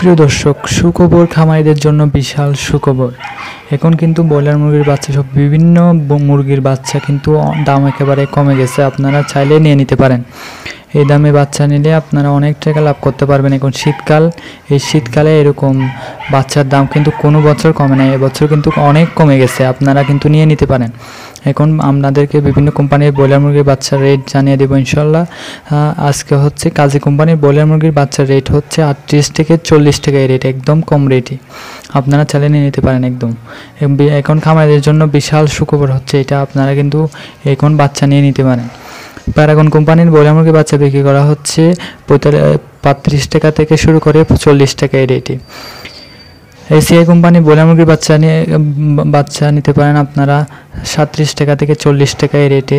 সুপ্রিয় দর্শক, সুখবর খামারিদের জন্য বিশাল সুখবর। এখন কিন্তু ব্রয়লার মুরগির বাচ্চা সব বিভিন্ন মুরগির বাচ্চা কিন্তু দাম একেবারে কমে গেছে। আপনারা চাইলে নিয়ে নিতে পারেন। এই দামে বাচ্চা নিলে আপনারা অনেক টাকা লাভ করতে পারবেন। এখন শীতকাল, এই শীতকালে এরকম বাচ্চার দাম কিন্তু কোনো বছর কমে নাই, এবছর কিন্তু অনেক কমে গেছে। আপনারা কিন্তু নিয়ে নিতে পারেন। এখন আপনাদেরকে বিভিন্ন কোম্পানির ব্রয়লার মুরগির বাচ্চার রেট জানিয়ে দেবো ইনশাল্লাহ। আজকে হচ্ছে কাজী কোম্পানির ব্রয়লার মুরগির বাচ্চার রেট হচ্ছে 38 থেকে 40 টাকা। এই রেট একদম কম রেটই, আপনারা চালিয়ে নিয়ে নিতে পারেন একদম। এখন খামারিদের জন্য বিশাল সুখবর হচ্ছে এটা, আপনারা কিন্তু এখন বাচ্চা নিয়ে নিতে পারেন। প্যারাগন কোম্পানির ব্রয়লার মুরগির বাচ্চা বিক্রি করা হচ্ছে 35 টাকা থেকে শুরু করে 40 টাকা এই রেটে। এসিআই কোম্পানি ব্রয়লার মুরগির বাচ্চা নিতে পারেন আপনারা 37 টাকা থেকে 40 টাকা এই রেটে,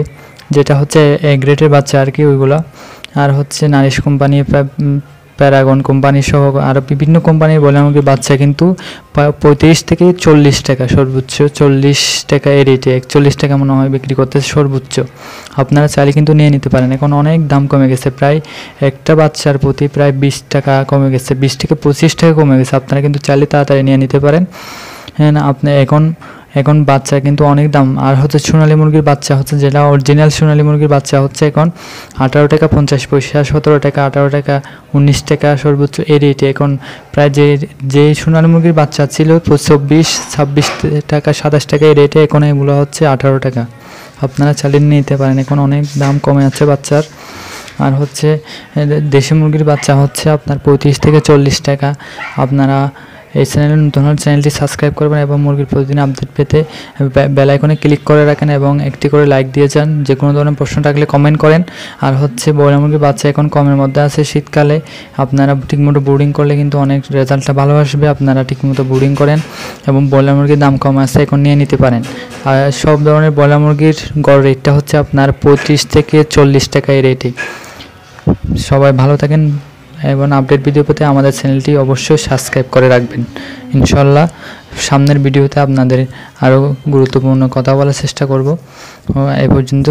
যেটা হচ্ছে এ গ্রেডের বাচ্চা আর কি ওইগুলো। আর হচ্ছে নারিশ কোম্পানি, প্যারাগন কোম্পানি সহ আরও বিভিন্ন কোম্পানির ব্রয়লার মুরগির বাচ্চা কিন্তু 35 থেকে 40 টাকা, সর্বোচ্চ 40 টাকা এই রেটে, 41 টাকা মনে হয় বিক্রি করতেছে সর্বোচ্চ। আপনারা চাইলে কিন্তু নিয়ে নিতে পারেন। এখন অনেক দাম কমে গেছে, প্রায় একটা বাচ্চার প্রতি প্রায় 20 টাকা কমে গেছে, 20 থেকে 25 টাকা কমে গেছে। আপনারা কিন্তু চাইলে তাড়াতাড়ি নিয়ে নিতে পারেন। হ্যাঁ, আপনি এখন বাচ্চা কিন্তু অনেক দাম। আর হচ্ছে সোনালী মুরগির বাচ্চা হচ্ছে, যেটা অরিজিনাল সোনালী মুরগির বাচ্চা হচ্ছে এখন 18 টাকা 50 পয়সা, 17 টাকা, 18 টাকা, 19 টাকা সর্বোচ্চ এই রেটে। এখন প্রায় যে সোনালী মুরগির বাচ্চা ছিল 24, 26 টাকা, 27 টাকা এই রেটে, এখন এগুলো হচ্ছে 18 টাকা। আপনারা চালিয়ে নিতে পারেন, এখন অনেক দাম কমে যাচ্ছে বাচ্চার। আর হচ্ছে দেশি মুরগির বাচ্চা হচ্ছে আপনার 35 থেকে 40 টাকা। আপনারা এই চ্যানেলে নতুন হলে চ্যানেলটি সাবস্ক্রাইব করবেন এবং মুরগির প্রতিদিন আপডেট পেতে বেল আইকনে ক্লিক করে রাখেন এবং একটি করে লাইক দিয়ে যান। যে কোনো ধরনের প্রশ্ন থাকলে কমেন্ট করেন। আর হচ্ছে ব্রয়লার মুরগির বাচ্চা এখন কমের মধ্যে আছে। শীতকালে আপনারা ঠিকমতো ব্রিডিং করলে কিন্তু অনেক রেজাল্টটা ভালো আসবে। আপনারা ঠিকমতো ব্রিডিং করেন এবং ব্রয়লার মুরগির দাম কম আছে, এখন নিয়ে নিতে পারেন। আর সব ধরনের ব্রয়লার মুরগির গড় রেটটা হচ্ছে আপনার 35 থেকে 40 টাকা এই রেটে। সবাই ভালো থাকেন এবং আপডেট ভিডিও পেতে আমাদের চ্যানেলটি অবশ্যই সাবস্ক্রাইব করে রাখবেন। ইনশাল্লাহ সামনের ভিডিওতে আপনাদের আরও গুরুত্বপূর্ণ কথা বলার চেষ্টা করব। এই পর্যন্ত।